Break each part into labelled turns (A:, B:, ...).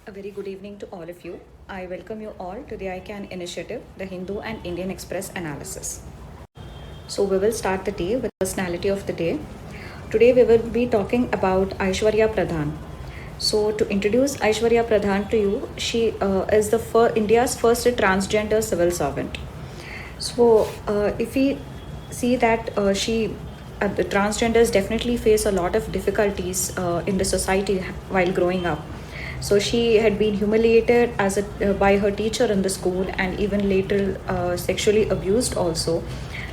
A: A very good evening to all of you. I welcome you all to the ICAN initiative, the Hindu and Indian Express analysis. So we will start the day with the personality of the day. Today we will be talking about Aishwarya Pradhan. So to introduce Aishwarya Pradhan to you, she is the India's first transgender civil servant. So if we see that the transgenders definitely face a lot of difficulties in the society while growing up. So she had been humiliated by her teacher in the school and even later sexually abused also.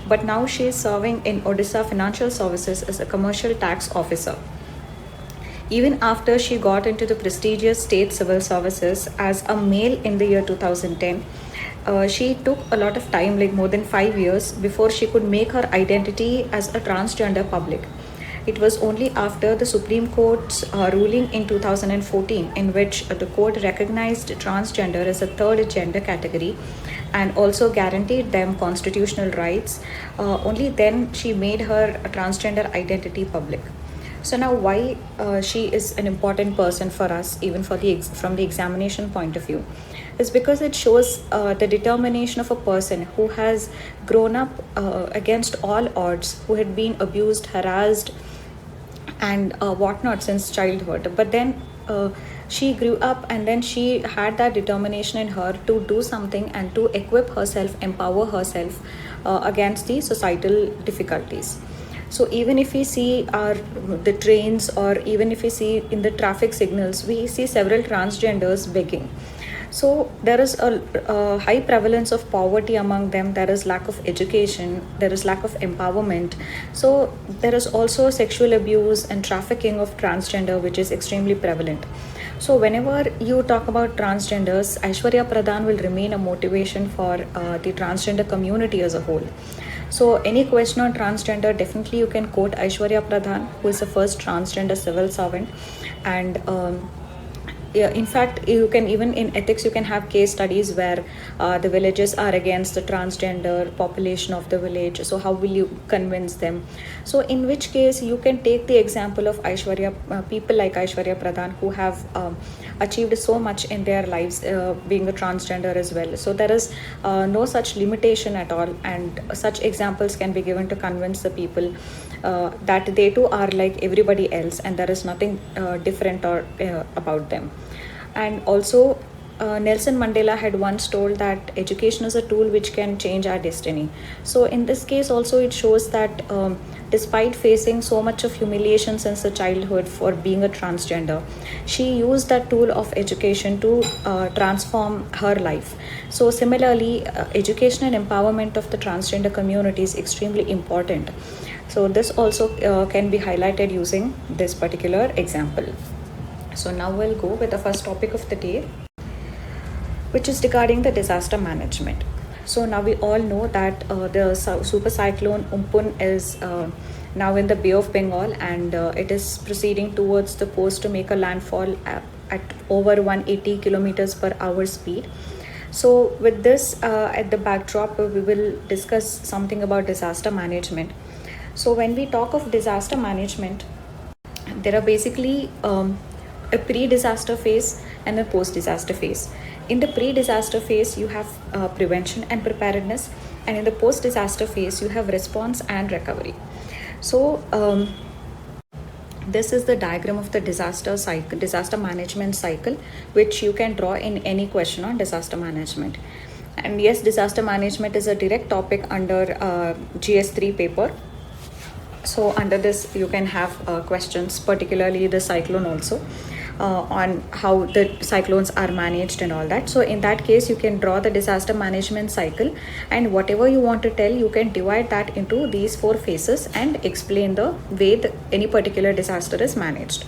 A: But now she is serving in Odisha Financial Services as a commercial tax officer. Even after she got into the prestigious state civil services as a male in the year 2010, she took a lot of time, like more than 5 years, before she could make her identity as a transgender public. It was only after the Supreme Court's ruling in 2014, in which the court recognized transgender as a third gender category and also guaranteed them constitutional rights. Only then she made her transgender identity public. So now, why she is an important person for us, even from the examination point of view, is because it shows the determination of a person who has grown up against all odds, who had been abused, harassed, and whatnot since childhood. But then she grew up, and then she had that determination in her to do something and to equip herself, empower herself against the societal difficulties. So even if we see the trains, or even if we see in the traffic signals, we see several transgenders begging. So there is a high prevalence of poverty among them. There is lack of education. There is lack of empowerment. So there is also sexual abuse and trafficking of transgender, which is extremely prevalent. So whenever you talk about transgenders, Aishwarya Pradhan will remain a motivation for the transgender community as a whole. So any question on transgender, definitely you can quote Aishwarya Pradhan, who is the first transgender civil servant. And yeah, in fact, you can, even in ethics, you can have case studies where the villages are against the transgender population of the village. So how will you convince them? So in which case you can take the example of people like Aishwarya Pradhan, who have achieved so much in their lives being a transgender as well. So there is no such limitation at all, and such examples can be given to convince the people that they too are like everybody else, and there is nothing different or about them. And also, Nelson Mandela had once told that education is a tool which can change our destiny. So in this case also, it shows that despite facing so much of humiliation since the childhood for being a transgender, she used that tool of education to transform her life. So similarly, education and empowerment of the transgender community is extremely important. So this also can be highlighted using this particular example. So now we'll go with the first topic of the day, which is regarding the disaster management. So now we all know that the super cyclone Amphan is now in the Bay of Bengal, and it is proceeding towards the coast to make a landfall at over 180 kilometers per hour speed. So with this at the backdrop, we will discuss something about disaster management. So when we talk of disaster management, there are basically a pre-disaster phase and a post-disaster phase. In the pre-disaster phase, you have prevention and preparedness, and in the post-disaster phase, you have response and recovery. So this is the diagram of the disaster management cycle, which you can draw in any question on disaster management. And yes, disaster management is a direct topic under GS3 paper. So under this, you can have questions, particularly the cyclone also, on how the cyclones are managed and all that. So in that case, you can draw the disaster management cycle, and whatever you want to tell, you can divide that into these 4 phases and explain the way any particular disaster is managed.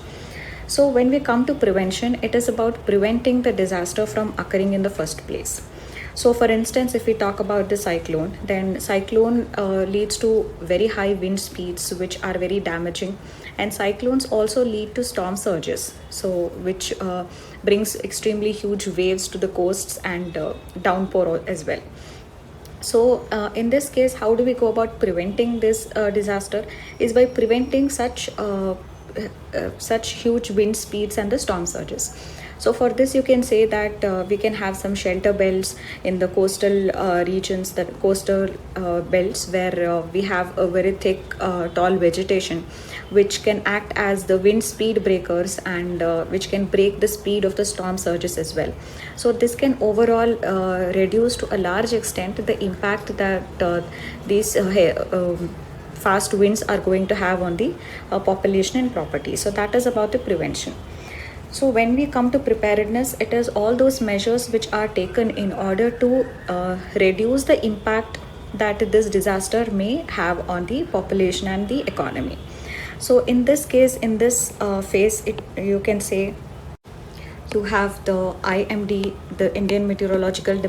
A: So when we come to prevention, it is about preventing the disaster from occurring in the first place. So for instance, if we talk about the cyclone, then cyclone leads to very high wind speeds, which are very damaging. And cyclones also lead to storm surges, so which brings extremely huge waves to the coasts and downpour as well. So in this case, how do we go about preventing this disaster? Is by preventing such such huge wind speeds and the storm surges. So for this, you can say that we can have some shelter belts in the coastal regions, the coastal belts where we have a very thick, tall vegetation, which can act as the wind speed breakers and which can break the speed of the storm surges as well. So this can overall reduce to a large extent the impact that these fast winds are going to have on the population and property. So that is about the prevention. So when we come to preparedness, it is all those measures which are taken in order to reduce the impact that this disaster may have on the population and the economy. So in this case, in this phase, you can say you have the IMD, the Indian Meteorological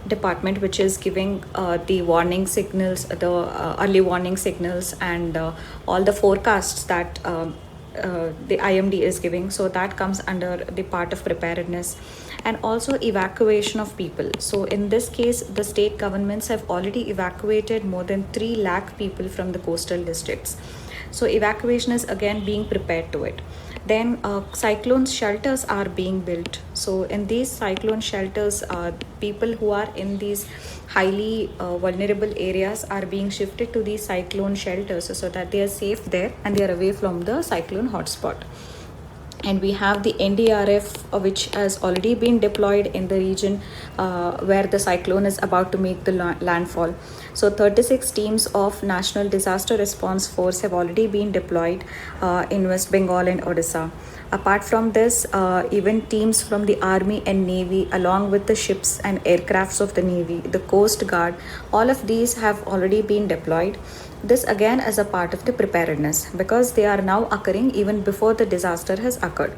A: Department, which is giving the warning signals, the early warning signals, and all the forecasts that the IMD is giving. So that comes under the part of preparedness, and also evacuation of people. So in this case, the state governments have already evacuated more than 3 lakh people from the coastal districts. So evacuation is again being prepared to it. Then cyclone shelters are being built. So in these cyclone shelters, people who are in these highly vulnerable areas are being shifted to these cyclone shelters so that they are safe there and they are away from the cyclone hotspot. And we have the NDRF, which has already been deployed in the region where the cyclone is about to make the landfall. So 36 teams of National Disaster Response Force have already been deployed in West Bengal and Odisha. Apart from this, even teams from the Army and Navy, along with the ships and aircrafts of the Navy, the Coast Guard, all of these have already been deployed. This again is a part of the preparedness because they are now occurring even before the disaster has occurred.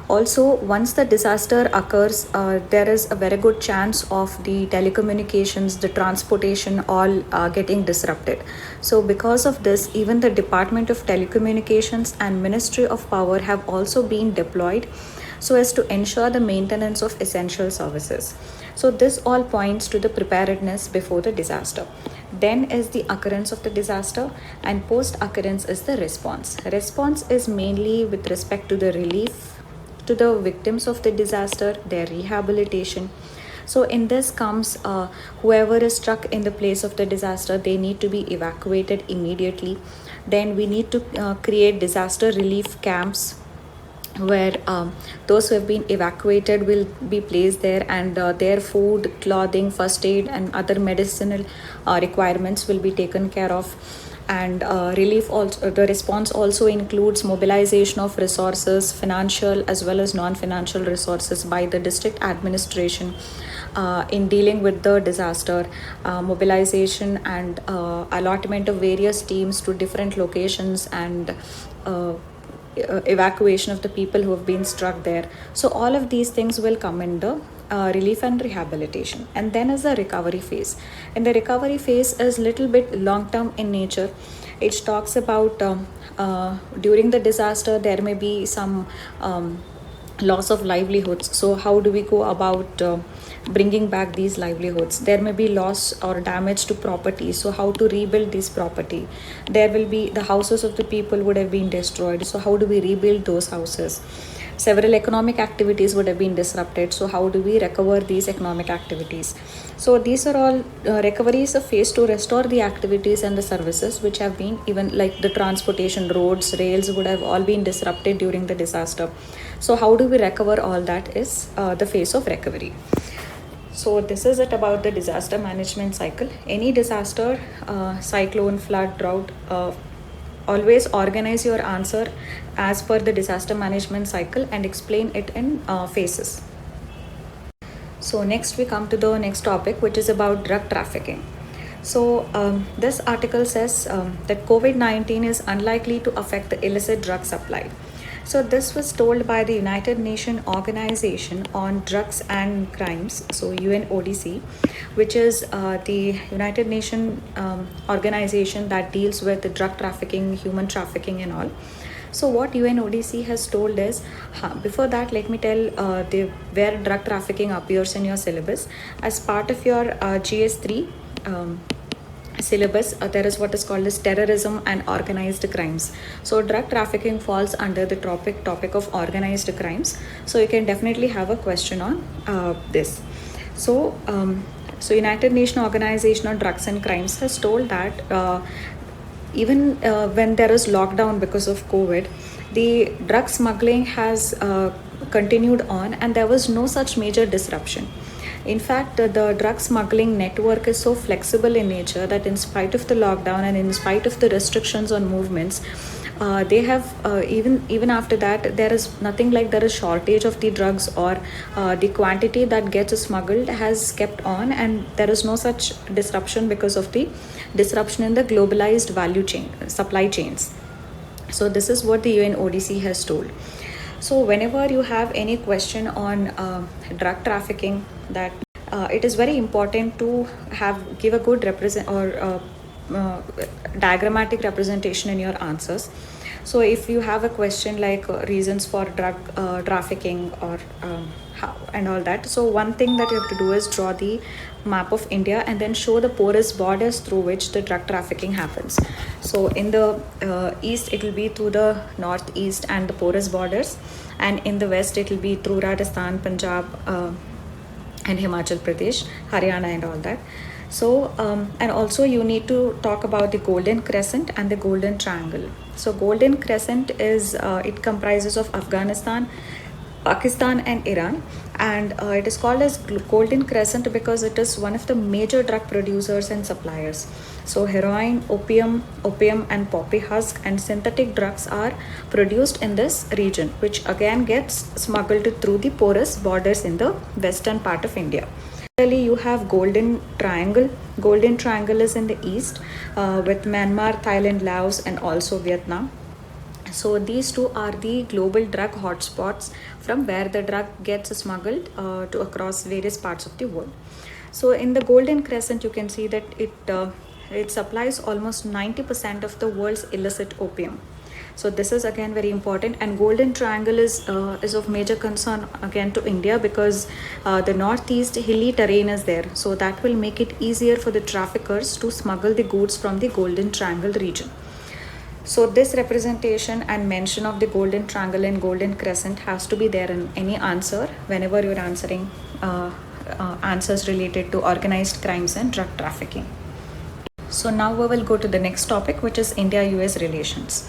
A: Also, once the disaster occurs, there is a very good chance of the telecommunications, the transportation all getting disrupted. So because of this, even the Department of Telecommunications and Ministry of Power have also been deployed so as to ensure the maintenance of essential services. So this all points to the preparedness before the disaster. Then is the occurrence of the disaster, and post occurrence is the response. Response is mainly with respect to the relief to the victims of the disaster, their rehabilitation. So in this comes whoever is struck in the place of the disaster, they need to be evacuated immediately. Then we need to create disaster relief camps where those who have been evacuated will be placed there, and their food, clothing, first aid and other medicinal requirements will be taken care of. And relief also, the response also includes mobilization of resources, financial as well as non-financial resources by the district administration in dealing with the disaster, mobilization and allotment of various teams to different locations, and evacuation of the people who have been struck there. So all of these things will come in the relief and rehabilitation. And then is the recovery phase. And the recovery phase is little bit long term in nature. It talks about during the disaster there may be some loss of livelihoods. So how do we go about bringing back these livelihoods? There may be loss or damage to property, so how to rebuild this property? There will be the houses of the people would have been destroyed, so how do we rebuild those houses? Several economic activities would have been disrupted, so how do we recover these economic activities? So these are all recovery is a phase to restore the activities and the services which have been, even like the transportation, roads, rails would have all been disrupted during the disaster. So how do we recover all that is the phase of recovery. So this is it about the disaster management cycle. Any disaster, cyclone, flood, drought, always organize your answer as per the disaster management cycle and explain it in phases. So next we come to the next topic, which is about drug trafficking. So this article says that COVID-19 is unlikely to affect the illicit drug supply. So this was told by the United Nations Organization on Drugs and Crimes, so UNODC, which is the United Nations organization that deals with the drug trafficking, human trafficking and all. So what UNODC has told is, before that let me tell where drug trafficking appears in your syllabus. As part of your GS3, syllabus, there is what is called as terrorism and organized crimes. So drug trafficking falls under the topic of organized crimes. So you can definitely have a question on this. So United Nations Organization on Drugs and Crimes has told that even when there is lockdown because of COVID, the drug smuggling has continued on, and there was no such major disruption. In fact, the drug smuggling network is so flexible in nature that in spite of the lockdown and in spite of the restrictions on movements, they have even after that, there is nothing like there is shortage of the drugs, or the quantity that gets smuggled has kept on, and there is no such disruption because of the disruption in the globalized value chain, supply chains. So this is what the UNODC has told. So whenever you have any question on drug trafficking, that it is very important to give a good diagrammatic representation in your answers. So if you have a question like reasons for drug trafficking or how and all that, so one thing that you have to do is draw the map of India and then show the porous borders through which the drug trafficking happens. So in the east, it will be through the northeast and the porous borders, and in the west it will be through Rajasthan, Punjab, and Himachal Pradesh, Haryana, and all that. So and also you need to talk about the Golden Crescent and the Golden Triangle. So Golden Crescent is it comprises of Afghanistan, Pakistan, and Iran, and it is called as Golden Crescent because it is one of the major drug producers and suppliers. So heroin, opium, and poppy husk and synthetic drugs are produced in this region, which again gets smuggled through the porous borders in the western part of India. Similarly, you have Golden Triangle. Golden Triangle is in the east with Myanmar, Thailand, Laos, and also Vietnam. So these two are the global drug hotspots from where the drug gets smuggled to across various parts of the world. So in the Golden Crescent, you can see that it supplies almost 90% of the world's illicit opium. So this is again very important, and Golden Triangle is of major concern again to India because the northeast hilly terrain is there. So that will make it easier for the traffickers to smuggle the goods from the Golden Triangle region. So this representation and mention of the Golden Triangle and Golden Crescent has to be there in any answer whenever you're answering answers related to organized crimes and drug trafficking. So now we will go to the next topic, which is India-US relations.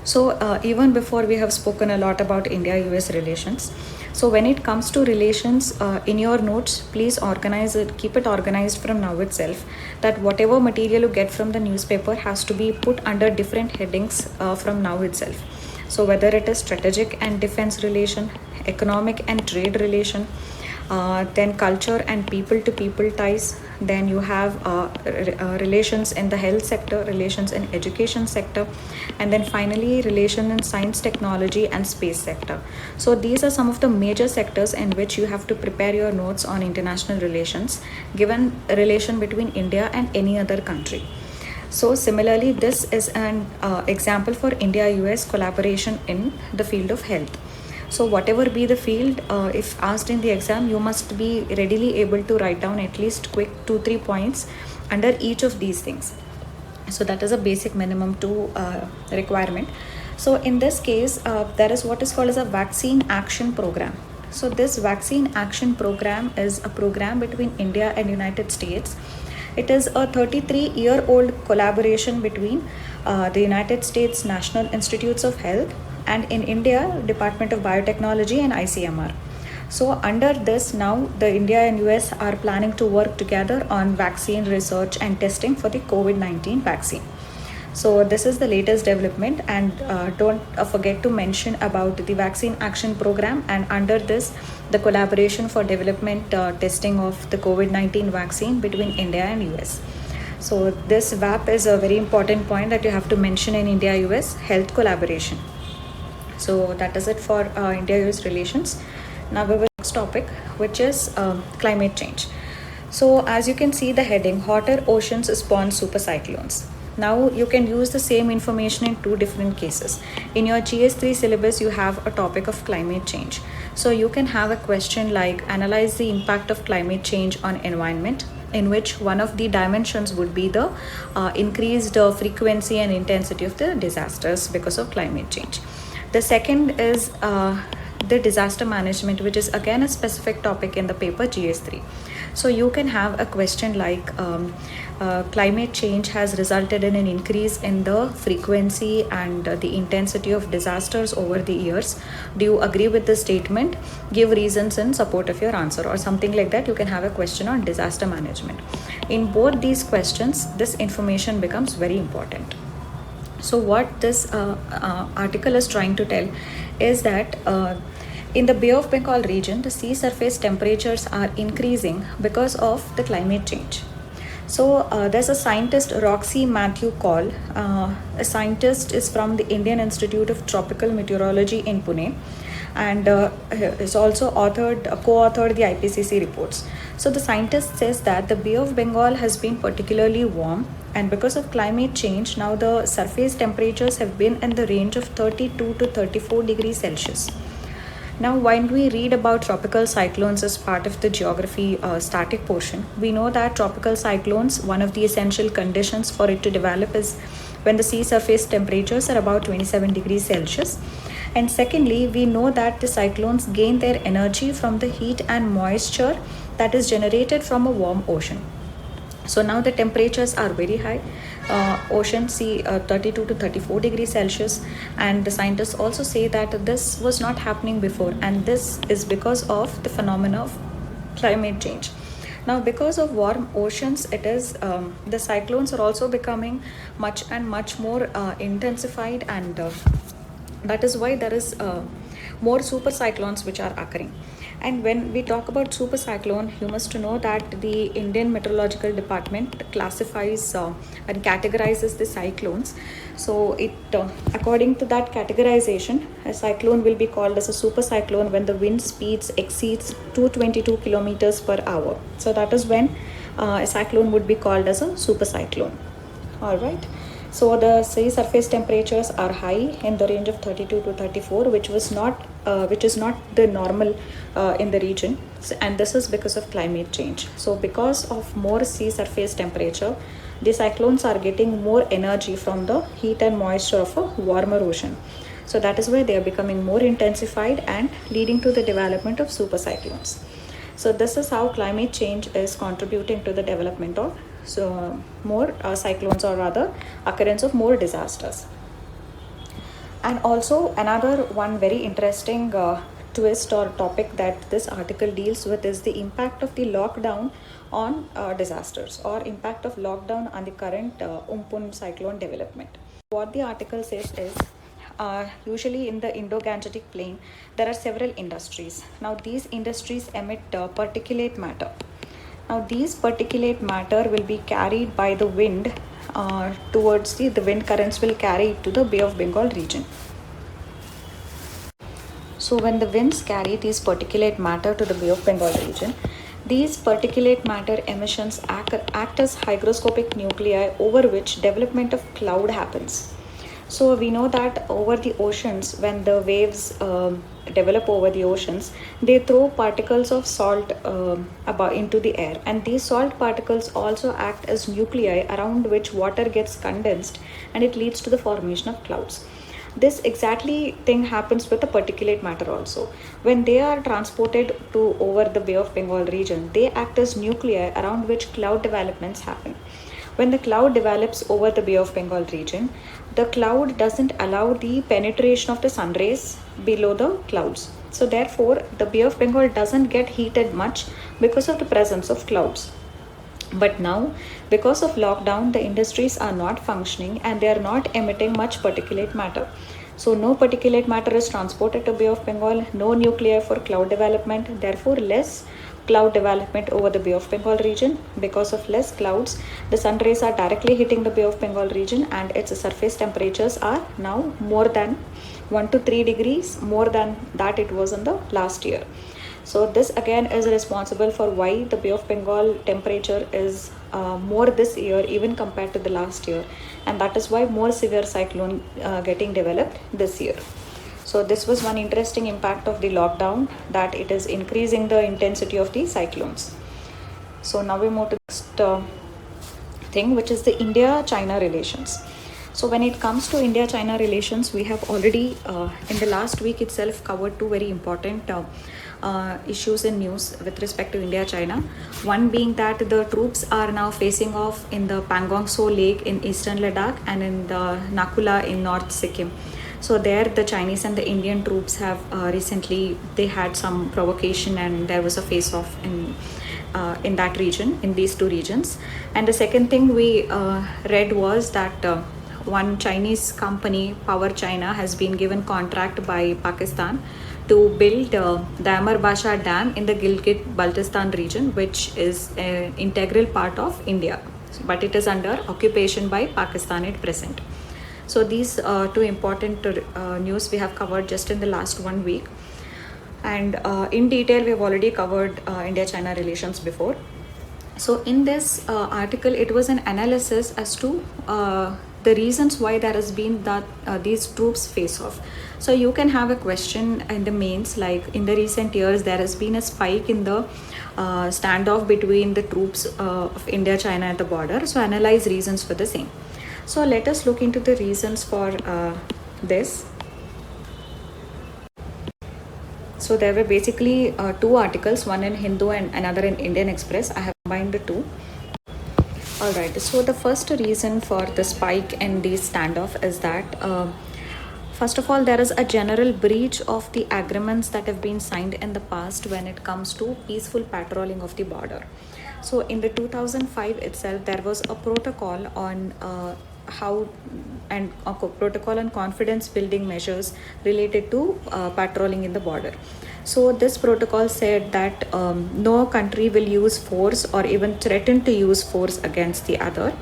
A: So even before we have spoken a lot about India-US relations. So when it comes to relations, in your notes, please organize it, keep it organized from now itself, that whatever material you get from the newspaper has to be put under different headings from now itself. So whether it is strategic and defense relation, economic and trade relation, then culture and people to people ties, then you have relations in the health sector, relations in education sector, and then finally relation in science, technology, and space sector. So these are some of the major sectors in which you have to prepare your notes on international relations, given a relation between India and any other country. So similarly, this is an example for India-US collaboration in the field of health. So whatever be the field, if asked in the exam, you must be readily able to write down at least quick 2-3 points under each of these things. So that is a basic minimum to requirement. So in this case, there is what is called as a vaccine action program. So this vaccine action program is a program between India and United States. It is a 33-year-old collaboration between the United States National Institutes of Health and in India, Department of Biotechnology and ICMR. So under this, now the India and US are planning to work together on vaccine research and testing for the COVID-19 vaccine. So this is the latest development, and don't forget to mention about the vaccine action program, and under this, the collaboration for development testing of the COVID-19 vaccine between India and US. So this VAP is a very important point that you have to mention in India-US health collaboration. So that is it for India-US relations. Now we will next topic, which is climate change. So as you can see the heading, hotter oceans spawn super cyclones. Now you can use the same information in two different cases. In your GS3 syllabus, you have a topic of climate change. So you can have a question like analyze the impact of climate change on environment, in which one of the dimensions would be the increased frequency and intensity of the disasters because of climate change. The second is the disaster management, which is again a specific topic in the paper GS3. So you can have a question like climate change has resulted in an increase in the frequency and the intensity of disasters over the years. Do you agree with the statement? Give reasons in support of your answer, or something like that. You can have a question on disaster management. In both these questions, this information becomes very important. So what this article is trying to tell is that in the Bay of Bengal region, the sea surface temperatures are increasing because of the climate change. So there's a scientist, Roxy Matthew Call. A scientist is from the Indian Institute of Tropical Meteorology in Pune, and is also co-authored the IPCC reports. So the scientist says that the Bay of Bengal has been particularly warm, and because of climate change, now the surface temperatures have been in the range of 32 to 34 degrees Celsius. Now, when we read about tropical cyclones as part of the geography static portion, we know that tropical cyclones, one of the essential conditions for it to develop is when the sea surface temperatures are about 27 degrees Celsius. And secondly, we know that the cyclones gain their energy from the heat and moisture that is generated from a warm ocean. So now the temperatures are very high, ocean sea 32 to 34 degrees Celsius, and the scientists also say that this was not happening before, and this is because of the phenomena of climate change. Now, because of warm oceans, it is the cyclones are also becoming much more intensified, and that is why there is more super cyclones which are occurring. And when we talk about super cyclone, you must know that the Indian Meteorological Department classifies and categorizes the cyclones. So it according to that categorization, a cyclone will be called as a super cyclone when the wind speeds exceeds 222 kilometers per hour. So that is when a cyclone would be called as a super cyclone. All right. So the sea surface temperatures are high in the range of 32 to 34, which is not the normal in the region, and this is because of climate change. So because of more sea surface temperature, the cyclones are getting more energy from the heat and moisture of a warmer ocean. So that is why they are becoming more intensified and leading to the development of super cyclones. So this is how climate change is contributing to the development of more cyclones, or rather occurrence of more disasters. And also another one very interesting twist or topic that this article deals with is the impact of the lockdown on disasters, or impact of lockdown on the current Amphan cyclone development. What the article says is usually in the Indo-Gangetic plain there are several industries. Now these industries emit particulate matter. Now these particulate matter will be carried by the wind towards the wind currents will carry it to the Bay of Bengal region. So when the winds carry these particulate matter to the Bay of Bengal region, these particulate matter emissions act as hygroscopic nuclei over which development of cloud happens. So we know that over the oceans, when the waves develop over the oceans, they throw particles of salt into the air, and these salt particles also act as nuclei around which water gets condensed, and it leads to the formation of clouds. This exactly thing happens with the particulate matter also. When they are transported to over the Bay of Bengal region, they act as nuclei around which cloud developments happen. When the cloud develops over the Bay of Bengal region, the cloud doesn't allow the penetration of the sun rays below the clouds. So therefore, the Bay of Bengal doesn't get heated much because of the presence of clouds. But now, because of lockdown, the industries are not functioning and they are not emitting much particulate matter. So no particulate matter is transported to Bay of Bengal, no nuclei for cloud development, therefore less cloud development over the Bay of Bengal region. Because of less clouds, the sun rays are directly hitting the Bay of Bengal region, and its surface temperatures are now more than 1 to 3 degrees more than that it was in the last year. So this again is responsible for why the Bay of Bengal temperature is more this year even compared to the last year, and that is why more severe cyclone getting developed this year. So this was one interesting impact of the lockdown, that it is increasing the intensity of the cyclones. So now we move to the next thing, which is the India-China relations. So when it comes to India-China relations, we have already in the last week itself covered two very important issues in news with respect to India-China. One being that the troops are now facing off in the Pangong Tso Lake in eastern Ladakh and in the Nakula in North Sikkim. So there the Chinese and the Indian troops have recently, they had some provocation and there was a face-off in that region, in these two regions. And the second thing we read was that one Chinese company, Power China, has been given contract by Pakistan to build the Amar Basha Dam in the Gilgit-Baltistan region, which is an integral part of India, but it is under occupation by Pakistan at present. So these two important news we have covered just in the last 1 week. And in detail, we have already covered India-China relations before. So in this article, it was an analysis as to the reasons why there has been that these troops face off. So you can have a question in the mains, like in the recent years, there has been a spike in the standoff between the troops of India-China at the border. So analyze reasons for the same. So let us look into the reasons for this. So there were basically two articles, one in Hindu and another in Indian Express. I have combined the two. Alright, so the first reason for the spike in the standoff is that first of all, there is a general breach of the agreements that have been signed in the past when it comes to peaceful patrolling of the border. So in the 2005 itself, there was a protocol on protocol on confidence building measures related to patrolling in the border. So this protocol said that no country will use force or even threaten to use force against the other,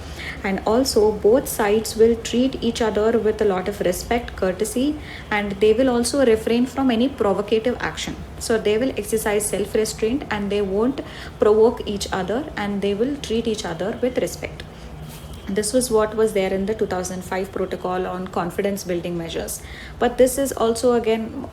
A: and also both sides will treat each other with a lot of respect, courtesy, and they will also refrain from any provocative action. So they will exercise self-restraint and they won't provoke each other, and they will treat each other with respect. This was what was there in the 2005 protocol on confidence building measures. But this is also again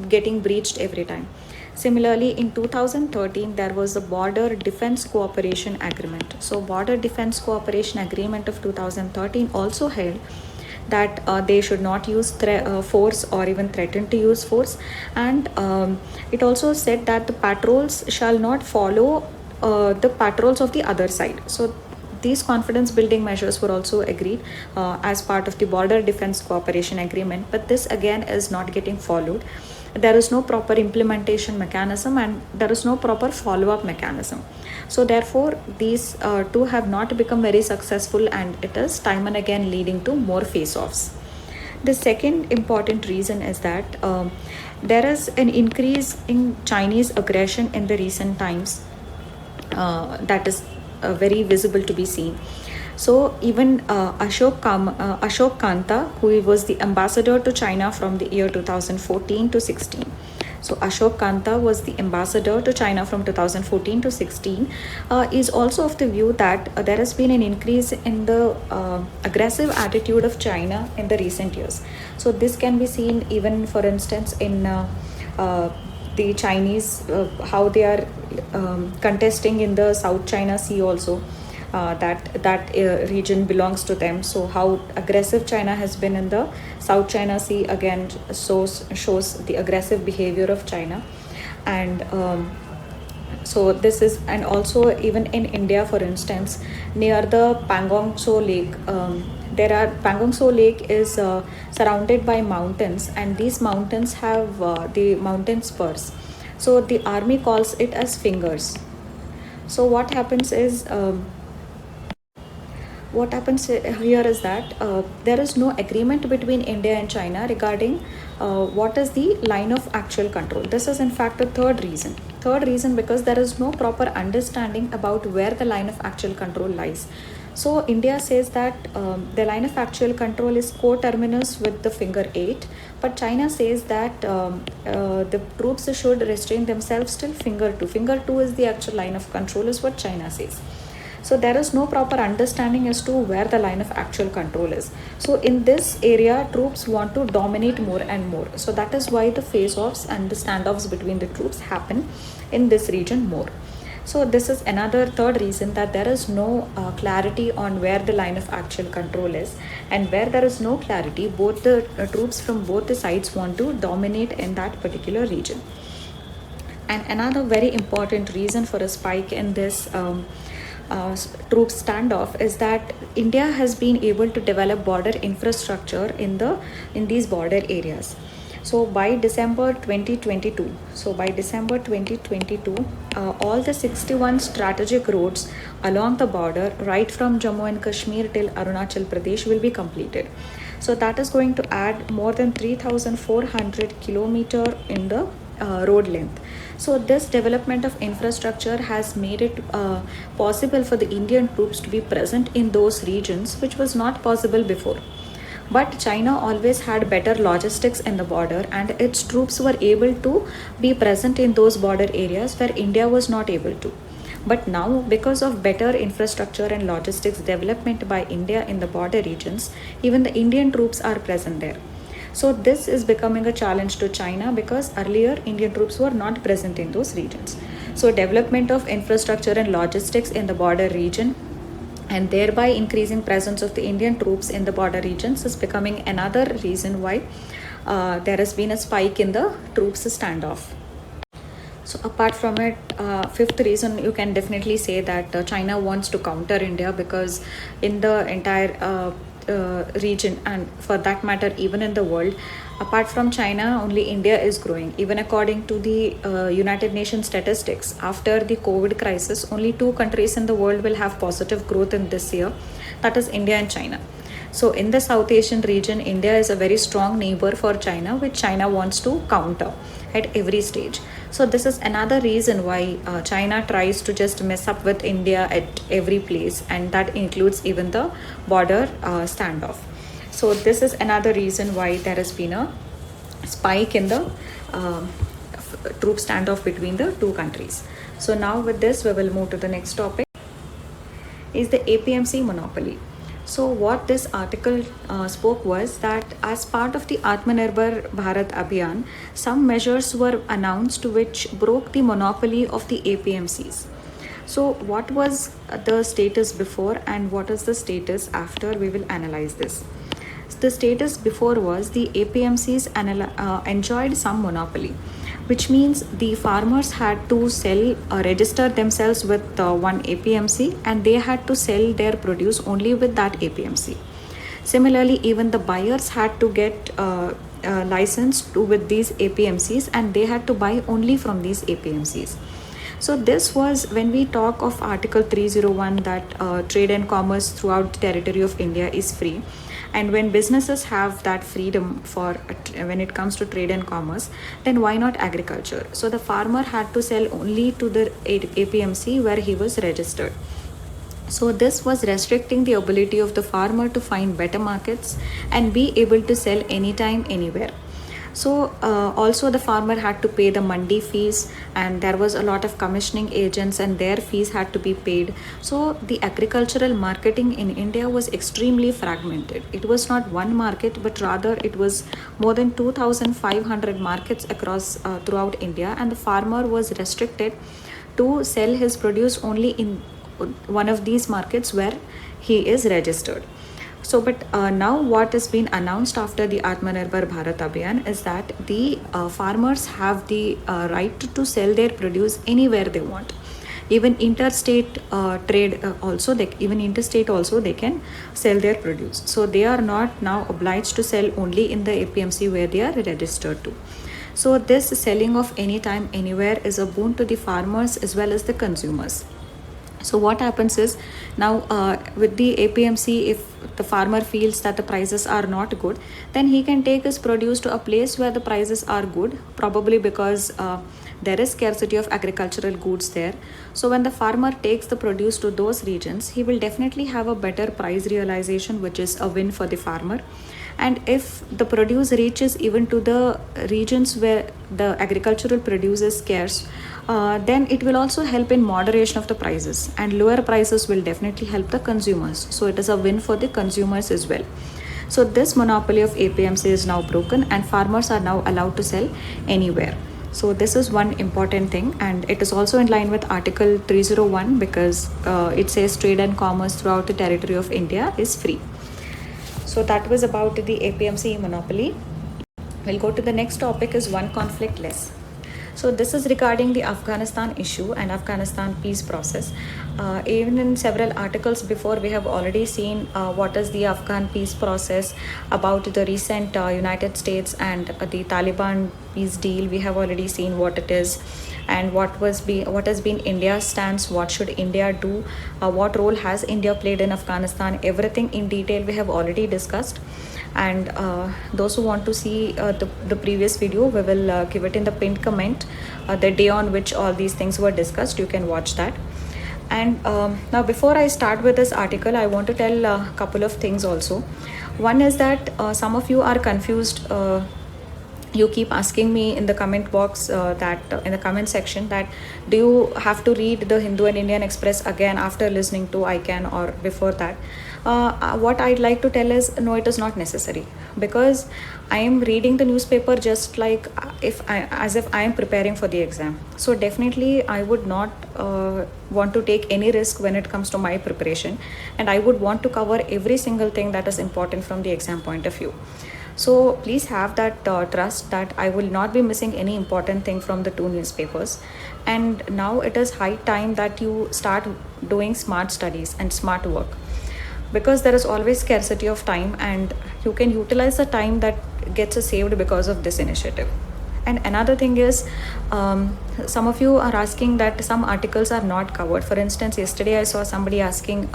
A: getting breached every time. Similarly, in 2013, there was the Border Defense Cooperation Agreement. So Border Defense Cooperation Agreement of 2013 also held that they should not use force or even threaten to use force. And it also said that the patrols shall not follow the patrols of the other side. So these confidence building measures were also agreed as part of the Border Defense Cooperation Agreement, but this again is not getting followed. There is no proper implementation mechanism and there is no proper follow-up mechanism. So therefore, these two have not become very successful, and it is time and again leading to more face-offs. The second important reason is that there is an increase in Chinese aggression in the recent times that is very visible to be seen. So even Ashok Kanta, who was the ambassador to China from the year 2014 to 16. So Ashok Kanta was the ambassador to China from 2014 to 16, is also of the view that there has been an increase in the aggressive attitude of China in the recent years. So this can be seen even, for instance, in the Chinese, how they are contesting in the South China Sea also. That region belongs to them. So how aggressive China has been in the South China Sea again shows the aggressive behavior of China. And so this is, and also even in India, for instance, near the Pangong Tso Lake, Pangong Tso Lake is surrounded by mountains, and these mountains have the mountain spurs. So the army calls it as fingers. So what happens is here is that there is no agreement between India and China regarding what is the line of actual control. This is in fact a third reason. Because there is no proper understanding about where the line of actual control lies. So India says that the line of actual control is co-terminus with the finger 8, but China says that the troops should restrain themselves till finger 2. Finger 2 is the actual line of control, is what China says. So there is no proper understanding as to where the line of actual control is. So in this area, troops want to dominate more and more. So that is why the face-offs and the standoffs between the troops happen in this region more. So this is another third reason, that there is no clarity on where the line of actual control is, and where there is no clarity, both the troops from both the sides want to dominate in that particular region. And another very important reason for a spike in this troop standoff is that India has been able to develop border infrastructure in these border areas. So by December 2022, all the 61 strategic roads along the border, right from Jammu and Kashmir till Arunachal Pradesh, will be completed. So that is going to add more than 3,400 kilometer in the road length. So this development of infrastructure has made it possible for the Indian troops to be present in those regions, which was not possible before. But China always had better logistics in the border, and its troops were able to be present in those border areas where India was not able to. But now, because of better infrastructure and logistics development by India in the border regions, even the Indian troops are present there. So this is becoming a challenge to China, because earlier Indian troops were not present in those regions. So development of infrastructure and logistics in the border region, and thereby increasing presence of the Indian troops in the border regions, is becoming another reason why there has been a spike in the troops standoff. So apart from it, fifth reason, you can definitely say that China wants to counter India, because in the entire region, and for that matter even in the world, apart from China, only India is growing. Even according to the United Nations statistics, after the COVID crisis, only 2 countries in the world will have positive growth in this year, that is India and China. So in the South Asian region, India is a very strong neighbor for China, which China wants to counter at every stage. So this is another reason why China tries to just mess up with India at every place, and that includes even the border standoff. So this is another reason why there has been a spike in the troop standoff between the two countries. So now with this, we will move to the next topic, is the APMC monopoly. So what this article spoke was that as part of the Atmanirbhar Bharat Abhiyan, some measures were announced which broke the monopoly of the APMCs. So what was the status before and what is the status after? We will analyze this. The status before was the APMCs enjoyed some monopoly, which means the farmers had to register themselves with one APMC, and they had to sell their produce only with that APMC. Similarly, even the buyers had to get licensed with these APMCs, and they had to buy only from these APMCs. So this was when we talk of Article 301, that trade and commerce throughout the territory of India is free. And when businesses have that freedom for when it comes to trade and commerce, then why not agriculture? So the farmer had to sell only to the APMC where he was registered. So this was restricting the ability of the farmer to find better markets and be able to sell anytime, anywhere. So also the farmer had to pay the mandi fees, and there was a lot of commissioning agents and their fees had to be paid. So the agricultural marketing in India was extremely fragmented. It was not one market, but rather it was more than 2,500 markets across throughout India, and the farmer was restricted to sell his produce only in one of these markets where he is registered. So, but now what has been announced after the Atmanirbhar Bharat Abhiyan is that the farmers have the right to sell their produce anywhere they want. Even interstate trade interstate also they can sell their produce. So they are not now obliged to sell only in the APMC where they are registered to. So this selling of anytime, anywhere is a boon to the farmers as well as the consumers. So what happens is, now with the APMC, if the farmer feels that the prices are not good, then he can take his produce to a place where the prices are good, probably because there is scarcity of agricultural goods there. So when the farmer takes the produce to those regions, he will definitely have a better price realization, which is a win for the farmer. And if the produce reaches even to the regions where the agricultural produce is scarce, then it will also help in moderation of the prices, and lower prices will definitely help the consumers. So it is a win for the consumers as well. So this monopoly of APMC is now broken, and farmers are now allowed to sell anywhere. So this is one important thing, and it is also in line with Article 301 because it says trade and commerce throughout the territory of India is free. So that was about the APMC monopoly. We'll go to the next topic, is one conflict less. So this is regarding the Afghanistan issue and Afghanistan peace process. Even in several articles before, we have already seen what is the Afghan peace process, about the recent United States and the Taliban peace deal. We have already seen what it is and what has been India's stance, what should India do, what role has India played in Afghanistan. Everything in detail we have already discussed. And those who want to see the previous video, we will give it in the pinned comment, the day on which all these things were discussed. You can watch that. And now before I start with this article, I want to tell a couple of things also. One is that some of you are confused. You keep asking me in the comment box, in the comment section, that do you have to read the Hindu and Indian Express again after listening to ICANN or before that? What I'd like to tell is, no, it is not necessary, because I am reading the newspaper just like as if I am preparing for the exam. So definitely I would not want to take any risk when it comes to my preparation, and I would want to cover every single thing that is important from the exam point of view. So please have that trust that I will not be missing any important thing from the two newspapers. And now it is high time that you start doing smart studies and smart work, because there is always scarcity of time, and you can utilize the time that gets saved because of this initiative. And another thing is, some of you are asking that some articles are not covered. For instance, yesterday I saw somebody asking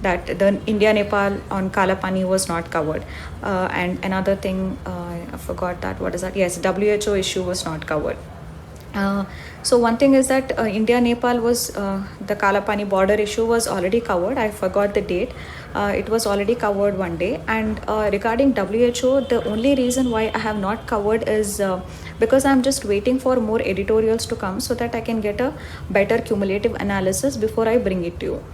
A: that the India-Nepal on Kalapani was not covered. And another thing, I forgot that, what is that? Yes, WHO issue was not covered. So one thing is that India-Nepal was, the Kalapani border issue was already covered. I forgot the date. It was already covered one day. And regarding WHO, the only reason why I have not covered is because I'm just waiting for more editorials to come so that I can get a better cumulative analysis before I bring it to you.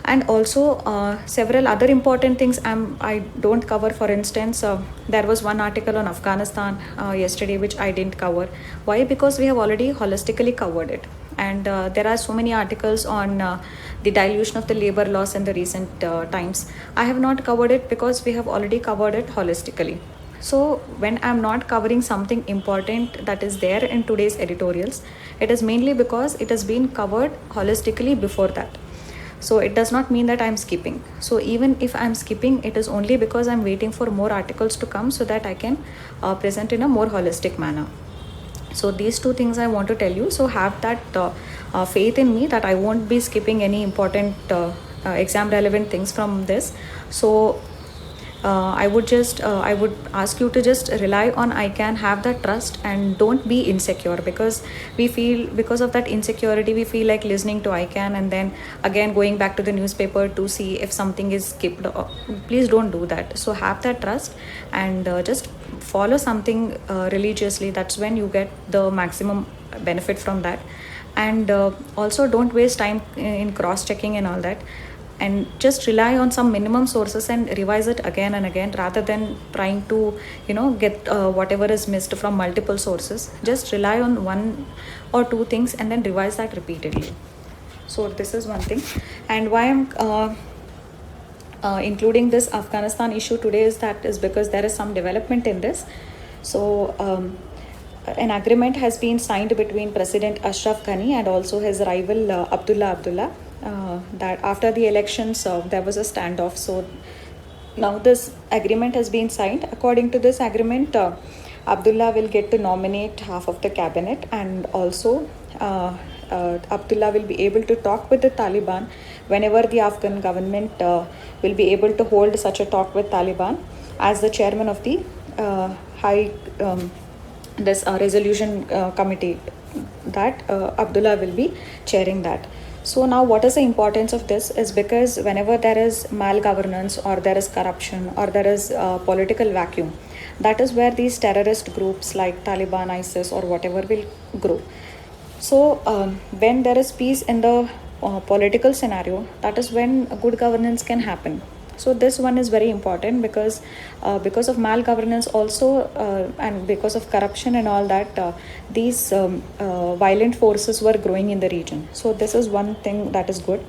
A: And also several other important things I don't cover. For instance, there was one article on Afghanistan yesterday which I didn't cover. Why? Because we have already holistically covered it. And there are so many articles on the dilution of the labor laws in the recent times. I have not covered it because we have already covered it holistically. So when I'm not covering something important that is there in today's editorials, it is mainly because it has been covered holistically before that. So it does not mean that I'm skipping. So even if I'm skipping, it is only because I'm waiting for more articles to come so that I can present in a more holistic manner. So these two things I want to tell you. So have that faith in me that I won't be skipping any important exam relevant things from this. So I would ask you to just rely on ICANN, have that trust, and don't be insecure, because because of that insecurity we feel like listening to ICANN and then again going back to the newspaper to see if something is skipped. Please don't do that. So have that trust and just follow something religiously. That's when you get the maximum benefit from that. And also don't waste time in cross-checking and all that, and just rely on some minimum sources and revise it again and again, rather than trying to get whatever is missed from multiple sources. Just rely on one or two things and then revise that repeatedly. So this is one thing. And why I'm including this Afghanistan issue today is because there is some development in this. So an agreement has been signed between President Ashraf Ghani and also his rival Abdullah, that after the elections there was a standoff. So now this agreement has been signed. According to this agreement, Abdullah will get to nominate half of the cabinet, and also Abdullah will be able to talk with the Taliban whenever the Afghan government will be able to hold such a talk with Taliban, as the chairman of the resolution committee, that Abdullah will be chairing that. So now what is the importance of this is because whenever there is malgovernance or there is corruption or there is a political vacuum, that is where these terrorist groups like Taliban, ISIS or whatever will grow. So when there is peace in the political scenario, that is when good governance can happen. So this one is very important because of malgovernance also, and because of corruption and all that, these violent forces were growing in the region. So this is one thing that is good.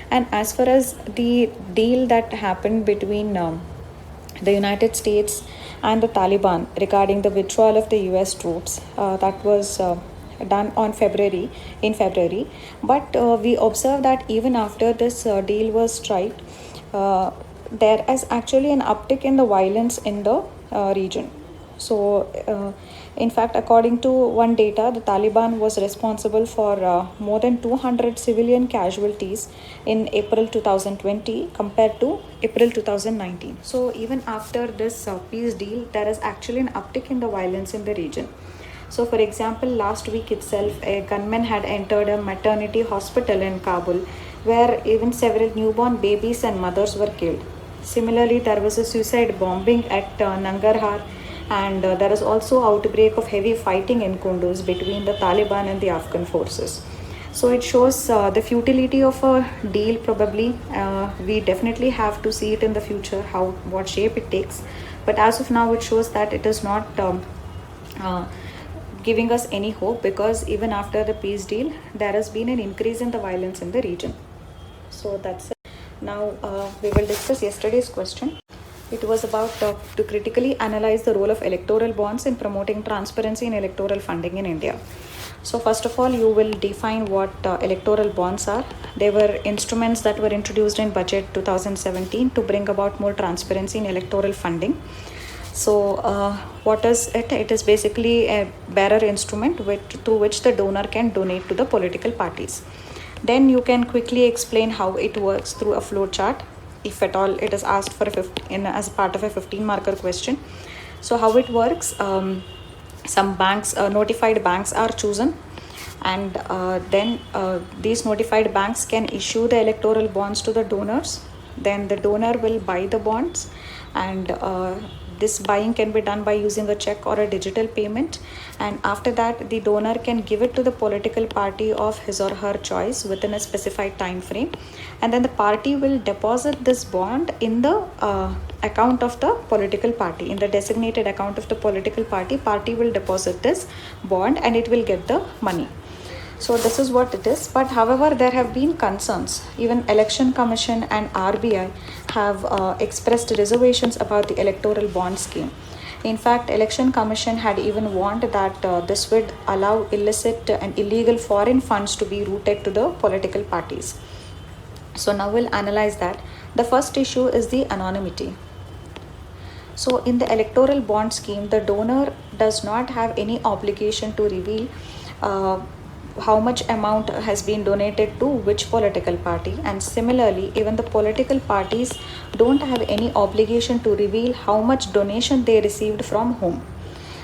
A: And as far as the deal that happened between the United States and the Taliban regarding the withdrawal of the US troops, that was done in February. But we observe that even after this deal was struck, there is actually an uptick in the violence in the region. So, in fact, according to one data, the Taliban was responsible for more than 200 civilian casualties in April 2020 compared to April 2019. So, even after this peace deal, there is actually an uptick in the violence in the region. So, for example, last week itself, a gunman had entered a maternity hospital in Kabul, where even several newborn babies and mothers were killed. Similarly, there was a suicide bombing at Nangarhar, and there is also outbreak of heavy fighting in Kunduz between the Taliban and the Afghan forces. So it shows the futility of a deal. Probably we definitely have to see it in the future, what shape it takes. But as of now, it shows that it is not giving us any hope, because even after the peace deal, there has been an increase in the violence in the region. So that's it. Now we will discuss yesterday's question. It was about to critically analyze the role of electoral bonds in promoting transparency in electoral funding in India. So first of all, you will define what electoral bonds are. They were instruments that were introduced in budget 2017 to bring about more transparency in electoral funding. So what is it? It is basically a bearer instrument through which the donor can donate to the political parties. Then you can quickly explain how it works through a flow chart, if at all it is asked for as part of a 15-marker question. So how it works, some banks, notified banks are chosen, and then these notified banks can issue the electoral bonds to the donors. Then the donor will buy the bonds, and this buying can be done by using a check or a digital payment. And after that, the donor can give it to the political party of his or her choice within a specified time frame. And then the party will deposit this bond in the account of the political party. In the designated account of the political party, party will deposit this bond and it will get the money. So this is what it is. But however, there have been concerns. Even Election Commission and RBI have expressed reservations about the electoral bond scheme. In fact, Election Commission had even warned that this would allow illicit and illegal foreign funds to be routed to the political parties. So now we'll analyze that. The first issue is the anonymity. So in the electoral bond scheme, the donor does not have any obligation to reveal how much amount has been donated to which political party, and similarly even the political parties don't have any obligation to reveal how much donation they received from whom.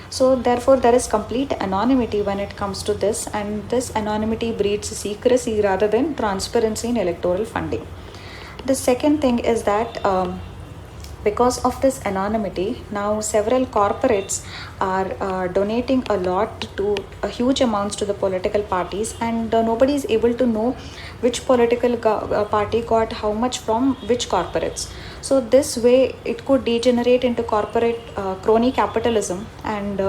A: So therefore there is complete anonymity when it comes to this, and this anonymity breeds secrecy rather than transparency in electoral funding. The second thing is that because of this anonymity, now several corporates are donating a lot to huge amounts to the political parties, and nobody is able to know which political party got how much from which corporates. So this way it could degenerate into corporate crony capitalism, and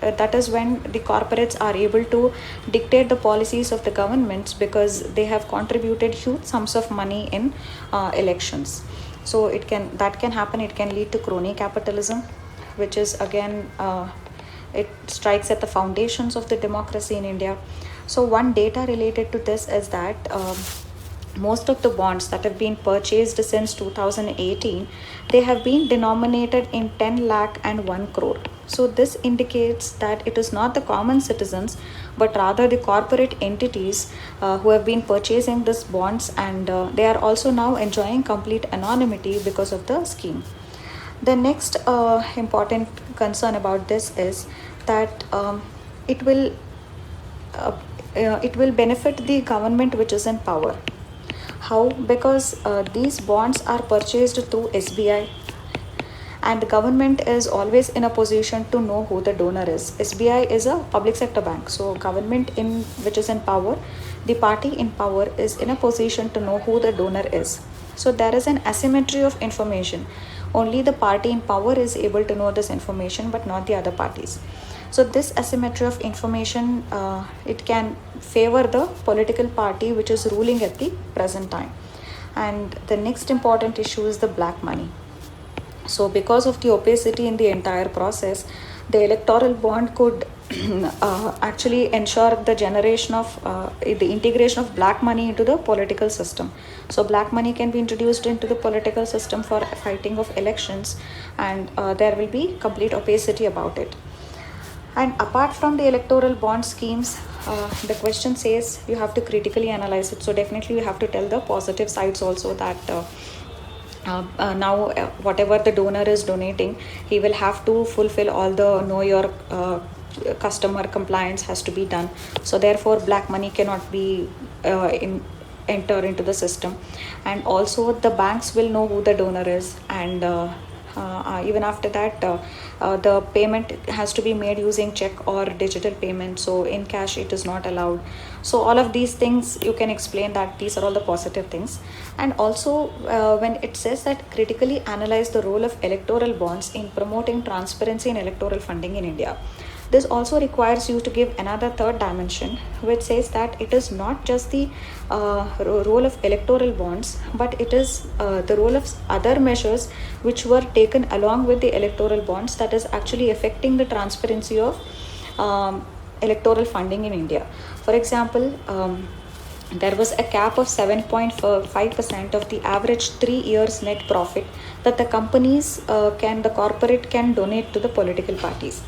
A: that is when the corporates are able to dictate the policies of the governments, because they have contributed huge sums of money in elections. So that can happen. It can lead to crony capitalism, which is again it strikes at the foundations of the democracy in India. So one data related to this is that most of the bonds that have been purchased since 2018, they have been denominated in 10 lakh and 1 crore. So this indicates that it is not the common citizens, but rather the corporate entities who have been purchasing these bonds, and they are also now enjoying complete anonymity because of the scheme. The next important concern about this is that it will benefit the government which is in power. How? Because these bonds are purchased through SBI, and the government is always in a position to know who the donor is. SBI is a public sector bank, so government which is in power, the party in power is in a position to know who the donor is. So there is an asymmetry of information. Only the party in power is able to know this information, but not the other parties. So this asymmetry of information, it can favor the political party which is ruling at the present time. And the next important issue is the black money. So because of the opacity in the entire process, the electoral bond could actually ensure the generation of the integration of black money into the political system. So black money can be introduced into the political system for fighting of elections, and there will be complete opacity about it. And apart from the electoral bond schemes, the question says you have to critically analyze it. So definitely you have to tell the positive sides also, that now whatever the donor is donating, he will have to fulfill all the know your customer compliance has to be done. So therefore black money cannot be enter into the system. And also the banks will know who the donor is, and even after that the payment has to be made using check or digital payment. So in cash it is not allowed. So all of these things you can explain that these are all the positive things. And also when it says that critically analyze the role of electoral bonds in promoting transparency in electoral funding in India, this also requires you to give another third dimension, which says that it is not just the role of electoral bonds, but it is the role of other measures which were taken along with the electoral bonds, that is actually affecting the transparency of electoral funding in India. For example, there was a cap of 7.5% of the average 3 years net profit that the companies the corporate can donate to the political parties.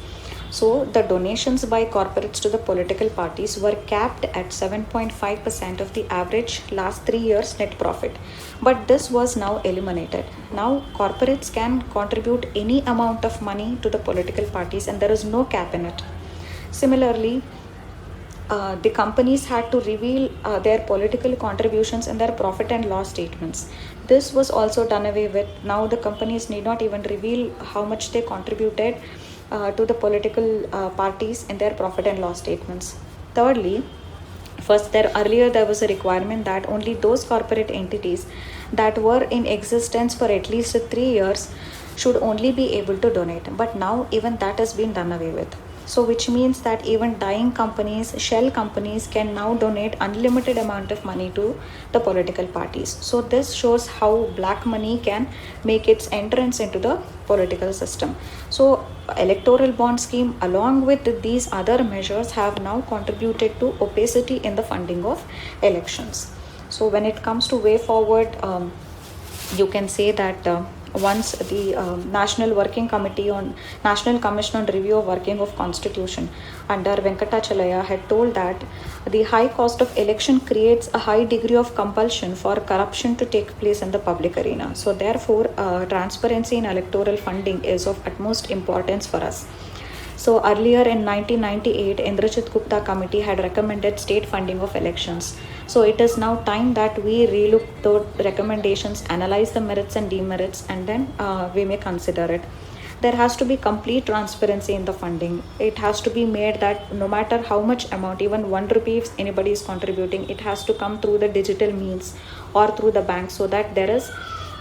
A: So the donations by corporates to the political parties were capped at 7.5% of the average last 3 years net profit. But this was now eliminated. Now corporates can contribute any amount of money to the political parties, and there is no cap in it. Similarly, the companies had to reveal their political contributions in their profit and loss statements. This was also done away with. Now the companies need not even reveal how much they contributed to the political parties in their profit and loss statements. Thirdly, earlier there was a requirement that only those corporate entities that were in existence for at least 3 years should only be able to donate. But now even that has been done away with. So which means that even dying companies, shell companies, can now donate unlimited amount of money to the political parties. So this shows how black money can make its entrance into the political system. So electoral bond scheme along with these other measures have now contributed to opacity in the funding of elections. So when it comes to way forward, you can say that once the National Commission on Review of Working of Constitution under Venkatachalaya had told that the high cost of election creates a high degree of compulsion for corruption to take place in the public arena. So therefore, transparency in electoral funding is of utmost importance for us. So earlier in 1998, Indrajit Gupta committee had recommended state funding of elections. So it is now time that we relook the recommendations, analyze the merits and demerits, and then we may consider it. There has to be complete transparency in the funding. It has to be made that no matter how much amount, even 1 rupee if anybody is contributing, it has to come through the digital means or through the bank, so that there is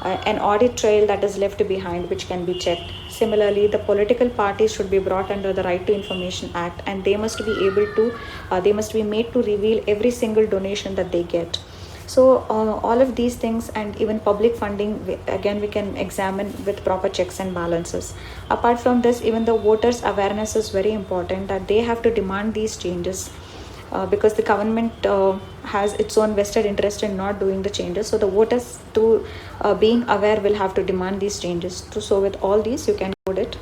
A: an audit trail that is left behind which can be checked. Similarly, the political parties should be brought under the Right to Information Act, and they must be made to reveal every single donation that they get. So all of these things, and even public funding, we can examine with proper checks and balances. Apart from this, even the voters' awareness is very important, that they have to demand these changes. Because the government has its own vested interest in not doing the changes. So the voters, through being aware, will have to demand these changes. So with all these, you can code it.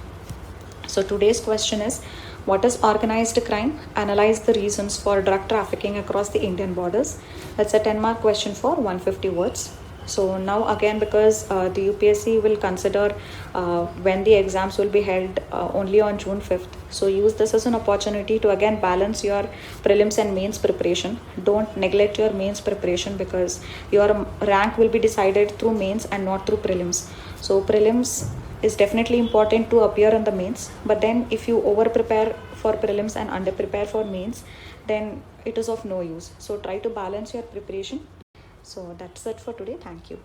A: So today's question is, what is organized crime? Analyze the reasons for drug trafficking across the Indian borders. That's a 10-mark question for 150 words. So now again, because the UPSC will consider when the exams will be held only on June 5th. So use this as an opportunity to again balance your prelims and mains preparation. Don't neglect your mains preparation, because your rank will be decided through mains and not through prelims. So prelims is definitely important to appear in the mains, but then if you over prepare for prelims and under prepare for mains, then it is of no use. So try to balance your preparation. So that's it for today. Thank you.